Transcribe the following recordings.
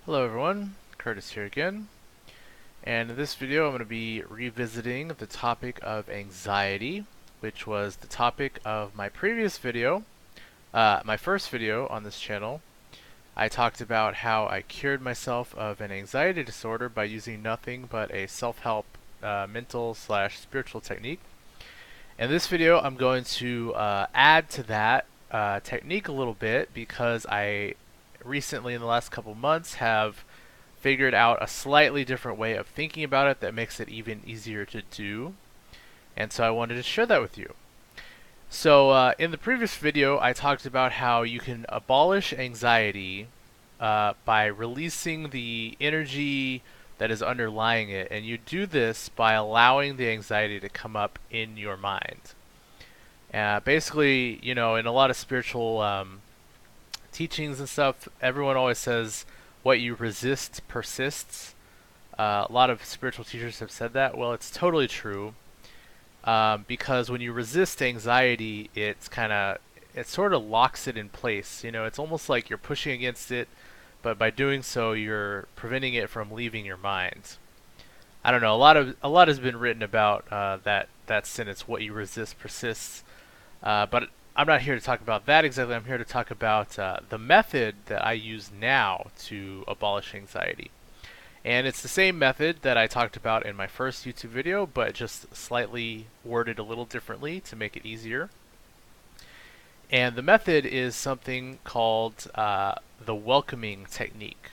Hello everyone, Curtis here again, and in this video I'm going to be revisiting the topic of anxiety, which was the topic of my previous video, my first video on this channel. I talked about how I cured myself of an anxiety disorder by using nothing but a self-help mental/spiritual technique. In this video I'm going to add to that technique a little bit because I recently in the last couple months have figured out a slightly different way of thinking about it that makes it even easier to do. And so I wanted to share that with you. So in the previous video, I talked about how you can abolish anxiety by releasing the energy that is underlying it. And you do this by allowing the anxiety to come up in your mind. Basically, in a lot of spiritual teachings and stuff, everyone always says, what you resist persists. A lot of spiritual teachers have said that. Well, it's totally true. Because when you resist anxiety, it sort of locks it in place. It's almost like you're pushing against it, but by doing so, you're preventing it from leaving your mind. I don't know. A lot has been written about that sentence. What you resist persists. But I'm not here to talk about that exactly. I'm here to talk about the method that I use now to abolish anxiety. And it's the same method that I talked about in my first YouTube video, but just slightly worded a little differently to make it easier. And the method is something called the welcoming technique.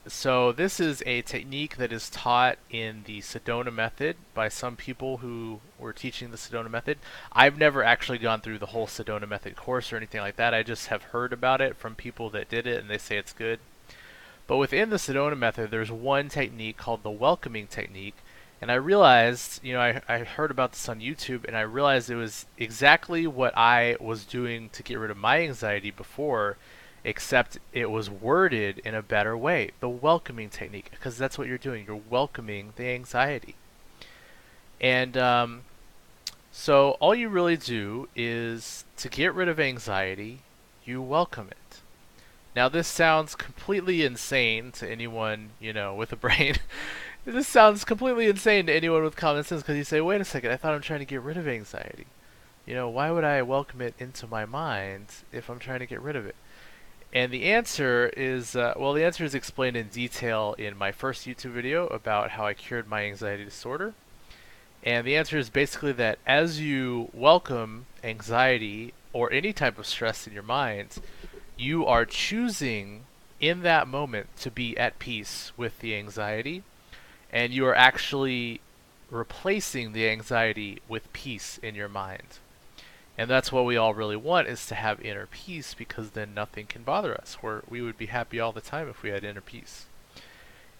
So this is a technique that is taught in the Sedona Method by some people who were teaching the Sedona Method. I've never actually gone through the whole Sedona Method course or anything like that. I just have heard about it from people that did it and they say it's good. But within the Sedona Method, there's one technique called the welcoming technique. And I realized, I heard about this on YouTube and I realized it was exactly what I was doing to get rid of my anxiety before, except it was worded in a better way. The welcoming technique, because that's what you're doing. You're welcoming the anxiety. And so all you really do is to get rid of anxiety, you welcome it. Now this sounds completely insane to anyone, with a brain. This sounds completely insane to anyone with common sense because you say, wait a second, I thought I'm trying to get rid of anxiety. Why would I welcome it into my mind if I'm trying to get rid of it? And the answer is, the answer is explained in detail in my first YouTube video about how I cured my anxiety disorder. And the answer is basically that as you welcome anxiety or any type of stress in your mind, you are choosing in that moment to be at peace with the anxiety, and you are actually replacing the anxiety with peace in your mind. And that's what we all really want, is to have inner peace, because then nothing can bother us. We would be happy all the time if we had inner peace.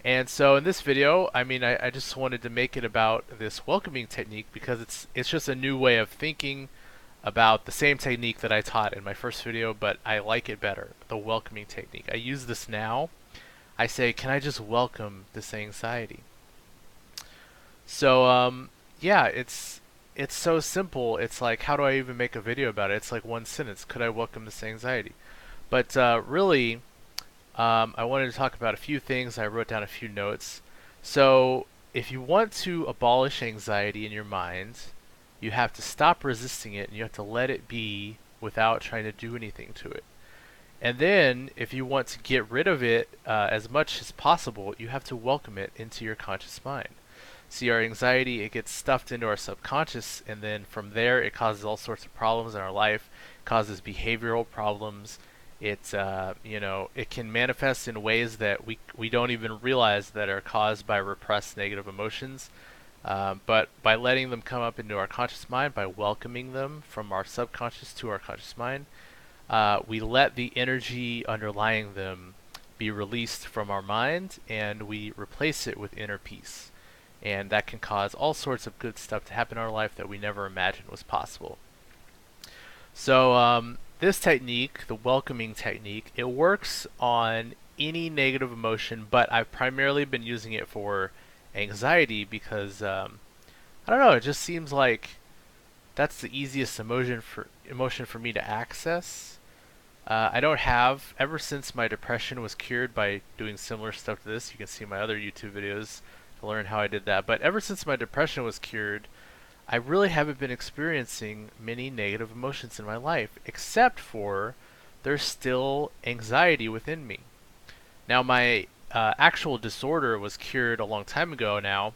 And so in this video, I just wanted to make it about this welcoming technique because it's just a new way of thinking about the same technique that I taught in my first video, but I like it better, the welcoming technique. I use this now. I say, can I just welcome this anxiety? So yeah, it's so simple. It's like, how do I even make a video about it? It's like one sentence. Could I welcome this anxiety? But really, I wanted to talk about a few things. I wrote down a few notes. So if you want to abolish anxiety in your mind, you have to stop resisting it and you have to let it be without trying to do anything to it. And then, if you want to get rid of it as much as possible, you have to welcome it into your conscious mind. See, our anxiety, it gets stuffed into our subconscious, and then from there it causes all sorts of problems in our life. It causes behavioral problems. It can manifest in ways that we don't even realize that are caused by repressed negative emotions. But by letting them come up into our conscious mind, by welcoming them from our subconscious to our conscious mind, we let the energy underlying them be released from our mind, and we replace it with inner peace. And that can cause all sorts of good stuff to happen in our life that we never imagined was possible. So this technique, the welcoming technique, it works on any negative emotion, but I've primarily been using it for anxiety because I don't know, it just seems like that's the easiest emotion for me to access. I don't have, ever since my depression was cured by doing similar stuff to this, you can see my other YouTube videos to learn how I did that, but ever since my depression was cured, I really haven't been experiencing many negative emotions in my life, except for there's still anxiety within me. Now, my actual disorder was cured a long time ago now,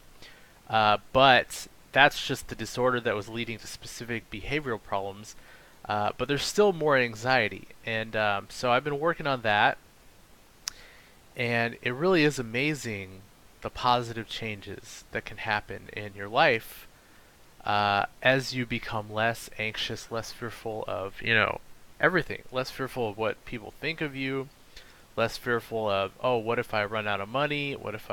but that's just the disorder that was leading to specific behavioral problems. But there's still more anxiety, and so I've been working on that, and it really is amazing the positive changes that can happen in your life as you become less anxious, less fearful of, everything, less fearful of what people think of you, less fearful of, oh, what if I run out of money? What if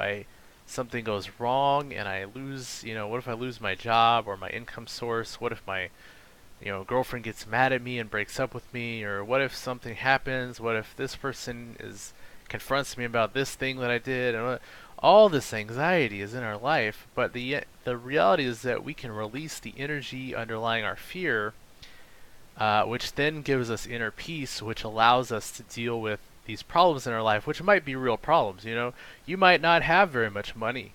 something goes wrong and I lose, what if I lose my job or my income source? What if my, girlfriend gets mad at me and breaks up with me? Or what if something happens? What if this person confronts me about this thing that I did? And all this anxiety is in our life, but the reality is that we can release the energy underlying our fear, which then gives us inner peace, which allows us to deal with these problems in our life, which might be real problems. You might not have very much money,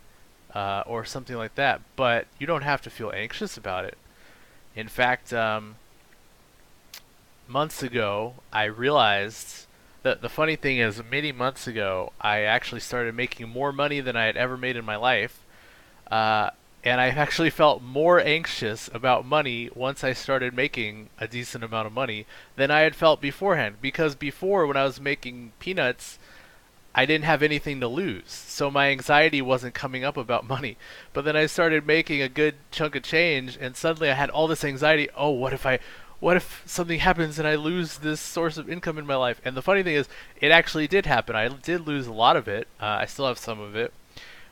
or something like that, but you don't have to feel anxious about it. In fact, months ago, I realized that the funny thing is, many months ago, I actually started making more money than I had ever made in my life. Uh, and I actually felt more anxious about money once I started making a decent amount of money than I had felt beforehand. Because before, when I was making peanuts, I didn't have anything to lose. So my anxiety wasn't coming up about money. But then I started making a good chunk of change, and suddenly I had all this anxiety. Oh, what if something happens and I lose this source of income in my life? And the funny thing is, it actually did happen. I did lose a lot of it. I still have some of it.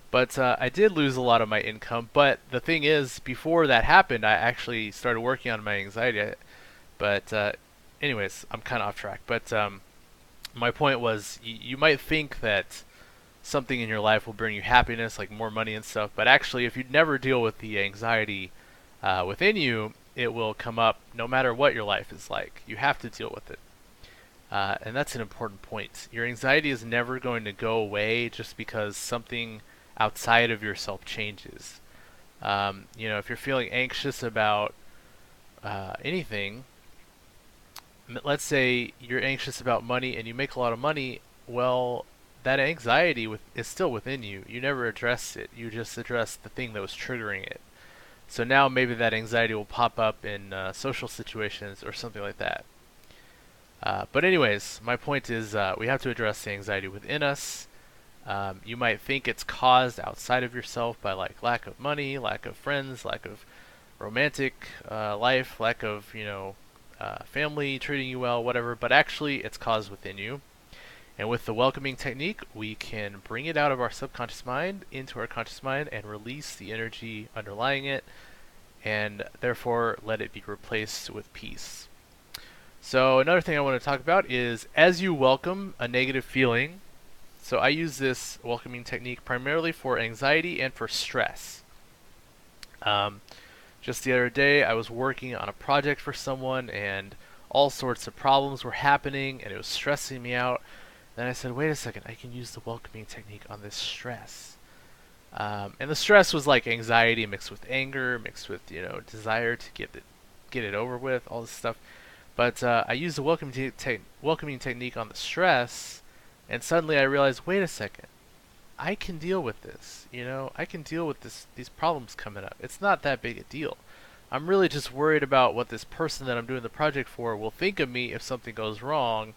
But I did lose a lot of my income. But the thing is, before that happened, I actually started working on my anxiety. But anyways, I'm kind of off track. But my point was, you might think that something in your life will bring you happiness, like more money and stuff. But actually, if you never deal with the anxiety within you, it will come up no matter what your life is like. You have to deal with it. And that's an important point. Your anxiety is never going to go away just because something outside of yourself changes. If you're feeling anxious about anything, let's say you're anxious about money and you make a lot of money, well, that anxiety is still within you. You never address it. You just address the thing that was triggering it. So now maybe that anxiety will pop up in social situations or something like that. But anyways, my point is we have to address the anxiety within us. You might think it's caused outside of yourself by like lack of money, lack of friends, lack of romantic life, lack of family treating you well, whatever. But actually, it's caused within you. And with the welcoming technique, we can bring it out of our subconscious mind into our conscious mind and release the energy underlying it, and therefore let it be replaced with peace. So another thing I want to talk about is as you welcome a negative feeling. So I use this welcoming technique primarily for anxiety and for stress. Just the other day, I was working on a project for someone, and all sorts of problems were happening, and it was stressing me out. Then I said, wait a second, I can use the welcoming technique on this stress. And the stress was like anxiety mixed with anger, mixed with desire to get it over with, all this stuff. But I used the welcoming technique on the stress, and suddenly I realized, wait a second, I can deal with this. I can deal with these problems coming up. It's not that big a deal. I'm really just worried about what this person that I'm doing the project for will think of me if something goes wrong,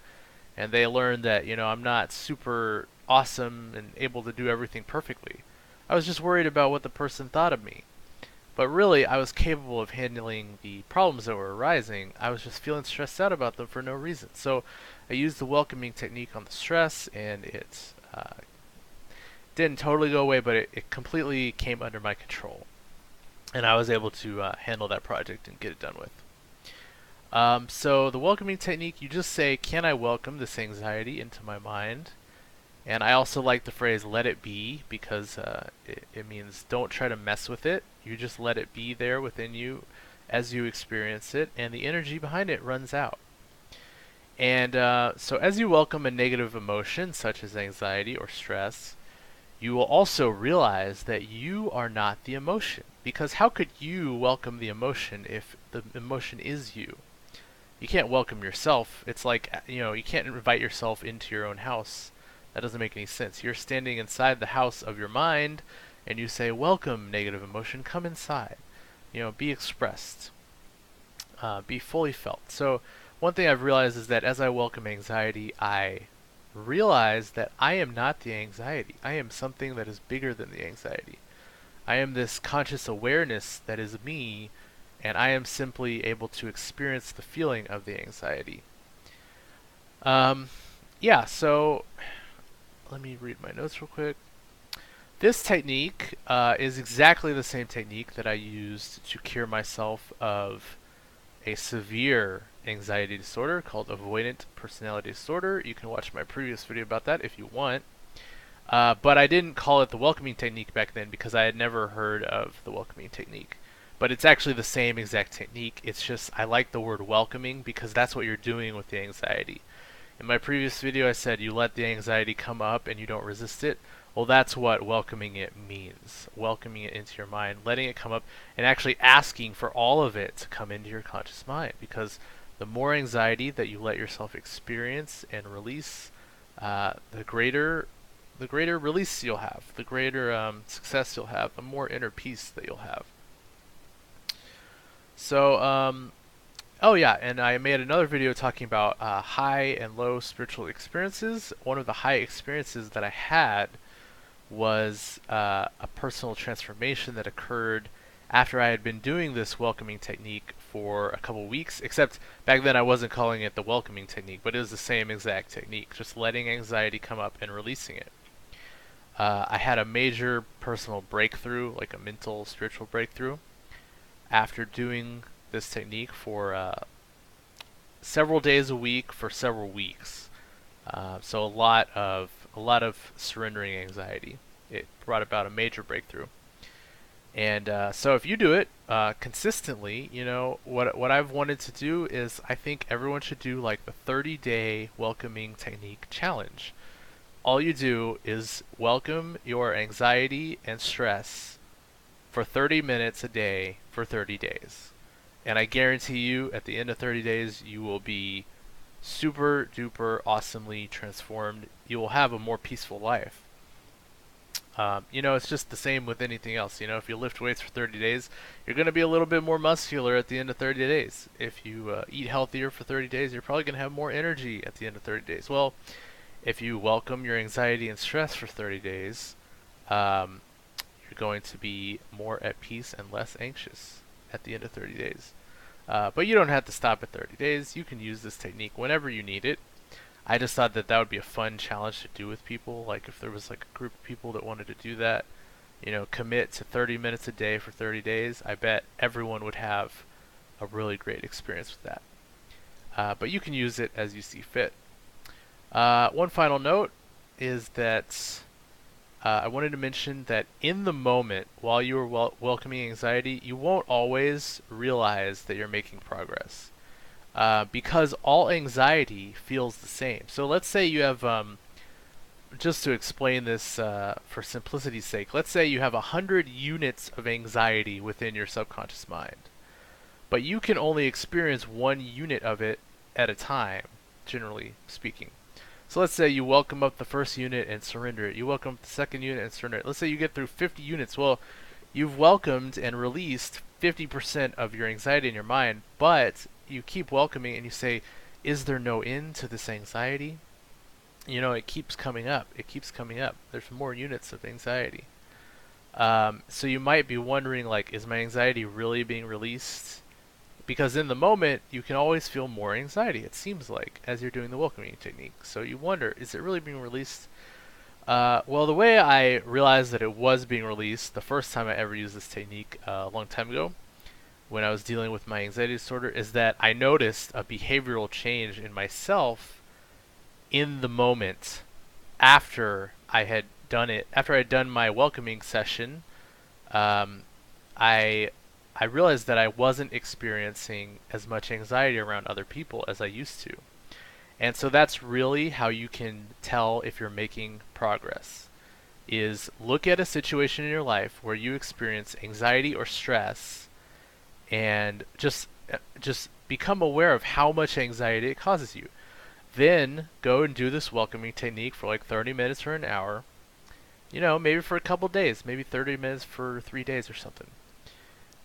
and they learn that I'm not super awesome and able to do everything perfectly. I was just worried about what the person thought of me. But really, I was capable of handling the problems that were arising. I was just feeling stressed out about them for no reason. So I used the welcoming technique on the stress, and it didn't totally go away, but it completely came under my control. And I was able to handle that project and get it done with. So the welcoming technique, you just say, can I welcome this anxiety into my mind? And I also like the phrase, let it be, because it means don't try to mess with it. You just let it be there within you as you experience it, and the energy behind it runs out. And so as you welcome a negative emotion, such as anxiety or stress, you will also realize that you are not the emotion. Because how could you welcome the emotion if the emotion is you? You can't welcome yourself. It's like, you can't invite yourself into your own house. That doesn't make any sense. You're standing inside the house of your mind, and you say, welcome, negative emotion, come inside. Be expressed. Be fully felt. So one thing I've realized is that as I welcome anxiety, I realize that I am not the anxiety. I am something that is bigger than the anxiety. I am this conscious awareness that is me, and I am simply able to experience the feeling of the anxiety. Yeah, so let me read my notes real quick. This technique is exactly the same technique that I used to cure myself of a severe anxiety disorder called avoidant personality disorder. You can watch my previous video about that if you want. But I didn't call it the welcoming technique back then because I had never heard of the welcoming technique. But it's actually the same exact technique. It's just I like the word welcoming because that's what you're doing with the anxiety. In my previous video I said you let the anxiety come up and you don't resist it. Well, that's what welcoming it means. Welcoming it into your mind, letting it come up, and actually asking for all of it to come into your conscious mind. Because the more anxiety that you let yourself experience and release, the greater release you'll have, the greater success you'll have, the more inner peace that you'll have. So, oh yeah, and I made another video talking about high and low spiritual experiences. One of the high experiences that I had was a personal transformation that occurred after I had been doing this welcoming technique for a couple weeks, except back then I wasn't calling it the welcoming technique, but it was the same exact technique, just letting anxiety come up and releasing it. I had a major personal breakthrough, like a mental, spiritual breakthrough, after doing this technique for several days a week for several weeks. So a lot of surrendering anxiety. It brought about a major breakthrough. And so if you do it consistently, what I've wanted to do is I think everyone should do like the 30-day welcoming technique challenge. All you do is welcome your anxiety and stress for 30 minutes a day for 30 days. And I guarantee you at the end of 30 days you will be super duper awesomely transformed. You will have a more peaceful life. It's just the same with anything else. If you lift weights for 30 days, you're going to be a little bit more muscular at the end of 30 days. If you eat healthier for 30 days, you're probably going to have more energy at the end of 30 days. Well, if you welcome your anxiety and stress for 30 days, you're going to be more at peace and less anxious at the end of 30 days. But you don't have to stop at 30 days. You can use this technique whenever you need it. I just thought that would be a fun challenge to do with people. Like if there was like a group of people that wanted to do that, commit to 30 minutes a day for 30 days, I bet everyone would have a really great experience with that. But you can use it as you see fit. One final note is that I wanted to mention that in the moment, while you are welcoming anxiety, you won't always realize that you're making progress. Because all anxiety feels the same. So let's say you have, just to explain this for simplicity's sake, let's say you have 100 units of anxiety within your subconscious mind. But you can only experience 1 unit of it at a time, generally speaking. So let's say you welcome up the first unit and surrender it. You welcome up the second unit and surrender it. Let's say you get through 50 units. Well, you've welcomed and released 50% of your anxiety in your mind, but you keep welcoming and you say, is there no end to this anxiety? It keeps coming up. It keeps coming up. There's more units of anxiety. So you might be wondering, like, is my anxiety really being released? Because in the moment, you can always feel more anxiety, it seems like, as you're doing the welcoming technique. So you wonder, is it really being released? Well, the way I realized that it was being released, the first time I ever used this technique a long time ago, when I was dealing with my anxiety disorder, is that I noticed a behavioral change in myself in the moment after I had done it. After I had done my welcoming session, I realized that I wasn't experiencing as much anxiety around other people as I used to. And so that's really how you can tell if you're making progress, is look at a situation in your life where you experience anxiety or stress and just become aware of how much anxiety it causes you. Then go and do this welcoming technique for like 30 minutes or an hour. Maybe for a couple days, maybe 30 minutes for 3 days or something.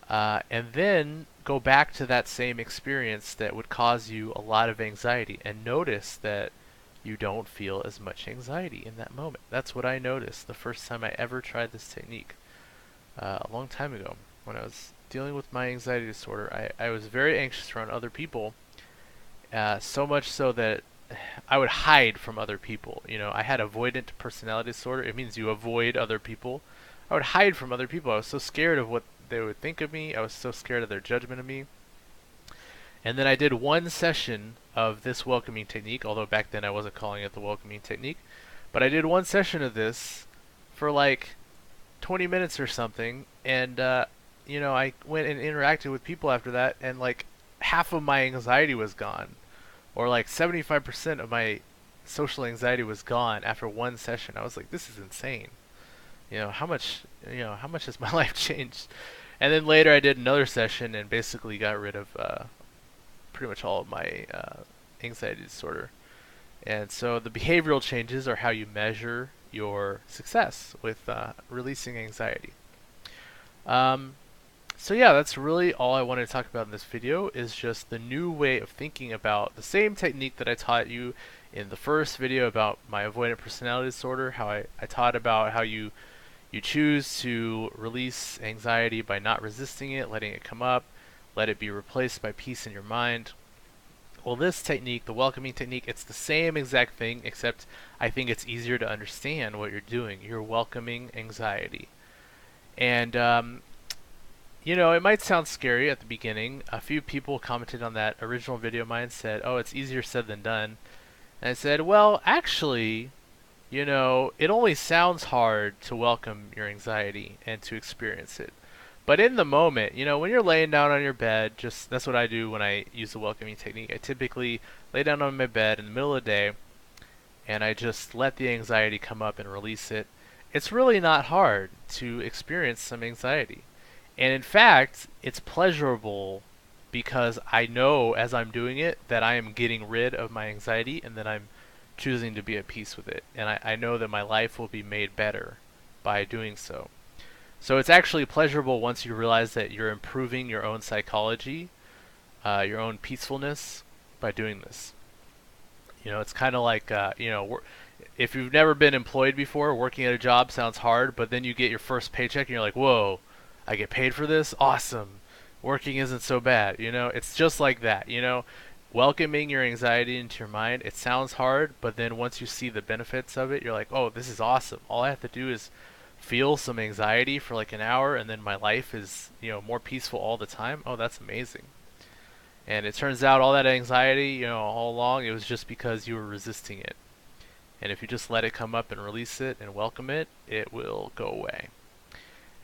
And then go back to that same experience that would cause you a lot of anxiety and notice that you don't feel as much anxiety in that moment. That's what I noticed the first time I ever tried this technique, a long time ago when I was dealing with my anxiety disorder. I was very anxious around other people, so much so that I would hide from other people. I had avoidant personality disorder. It means you avoid other people. I would hide from other people. I was so scared of what they would think of me. I was so scared of their judgment of me. And then I did one session of this welcoming technique, although back then I wasn't calling it the welcoming technique. But I did one session of this for like 20 minutes or something, and I went and interacted with people after that, and like half of my anxiety was gone, or like 75% of my social anxiety was gone after one session. I was like, this is insane. How much has my life changed? And then later I did another session and basically got rid of pretty much all of my anxiety disorder. And so the behavioral changes are how you measure your success with releasing anxiety. So yeah, that's really all I wanted to talk about in this video, is just the new way of thinking about the same technique that I taught you in the first video about my avoidant personality disorder, how I taught about how you choose to release anxiety by not resisting it, letting it come up, let it be replaced by peace in your mind. Well, this technique, the welcoming technique, it's the same exact thing, except I think it's easier to understand what you're doing. You're welcoming anxiety. And, it might sound scary at the beginning. A few people commented on that original video of mine and said, oh, it's easier said than done. And I said, well, actually, it only sounds hard to welcome your anxiety and to experience it. But in the moment, when you're laying down on your bed, that's what I do when I use the welcoming technique. I typically lay down on my bed in the middle of the day, and I just let the anxiety come up and release it. It's really not hard to experience some anxiety. And in fact, it's pleasurable because I know as I'm doing it that I am getting rid of my anxiety and that I'm choosing to be at peace with it. And I know that my life will be made better by doing so. So it's actually pleasurable once you realize that you're improving your own psychology, your own peacefulness by doing this. It's kind of like, if you've never been employed before, working at a job sounds hard, but then you get your first paycheck and you're like, whoa, I get paid for this? Awesome. Working isn't so bad. It's just like that. Welcoming your anxiety into your mind, it sounds hard, but then once you see the benefits of it, you're like, oh, this is awesome. All I have to do is feel some anxiety for like an hour, and then my life is, more peaceful all the time. Oh, that's amazing. And it turns out all that anxiety, all along, it was just because you were resisting it. And if you just let it come up and release it and welcome it, it will go away.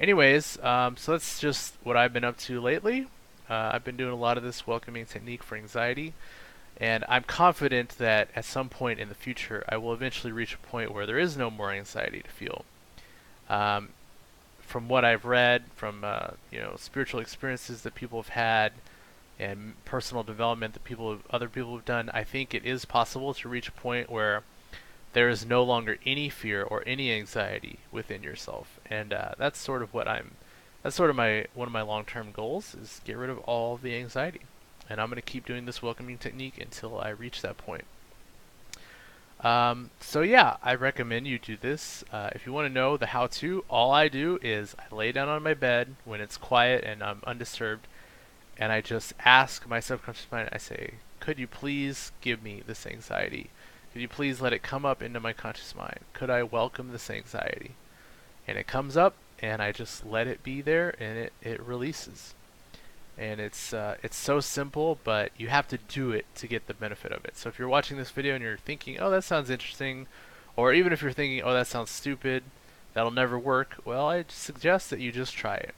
Anyways, so that's just what I've been up to lately. I've been doing a lot of this welcoming technique for anxiety, and I'm confident that at some point in the future I will eventually reach a point where there is no more anxiety to feel. From what I've read, from spiritual experiences that people have had, and personal development that other people have done, I think it is possible to reach a point where there is no longer any fear or any anxiety within yourself, and that's sort of one of my long-term goals, is get rid of all the anxiety. And I'm going to keep doing this welcoming technique until I reach that point. So yeah, I recommend you do this. If you want to know the how-to, all I do is I lay down on my bed when it's quiet and I'm undisturbed, and I just ask my subconscious mind, I say, could you please give me this anxiety? Could you please let it come up into my conscious mind? Could I welcome this anxiety? And it comes up, and I just let it be there, and it releases. And it's so simple, but you have to do it to get the benefit of it. So if you're watching this video and you're thinking, oh, that sounds interesting, or even if you're thinking, oh, that sounds stupid, that'll never work, well, I suggest that you just try it.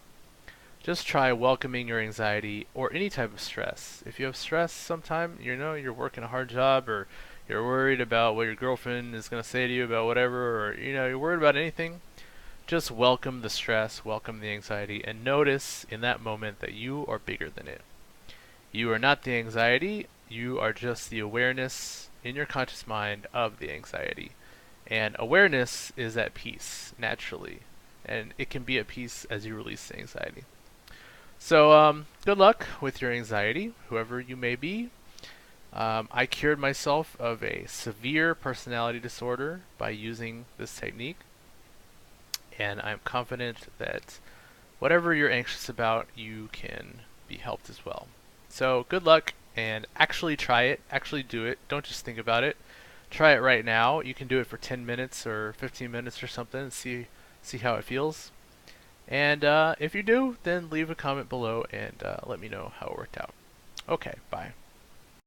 Just try welcoming your anxiety or any type of stress. If you have stress sometime, you're working a hard job, or you're worried about what your girlfriend is going to say to you about whatever, or you're worried about anything, just welcome the stress, welcome the anxiety, and notice in that moment that you are bigger than it. You are not the anxiety, you are just the awareness in your conscious mind of the anxiety. And awareness is at peace, naturally. And it can be at peace as you release the anxiety. So, good luck with your anxiety, whoever you may be. I cured myself of a severe personality disorder by using this technique. And I'm confident that whatever you're anxious about, you can be helped as well. So, good luck, and actually try it. Actually do it. Don't just think about it. Try it right now. You can do it for 10 minutes or 15 minutes or something and see how it feels. And if you do, then leave a comment below and let me know how it worked out. Okay, bye.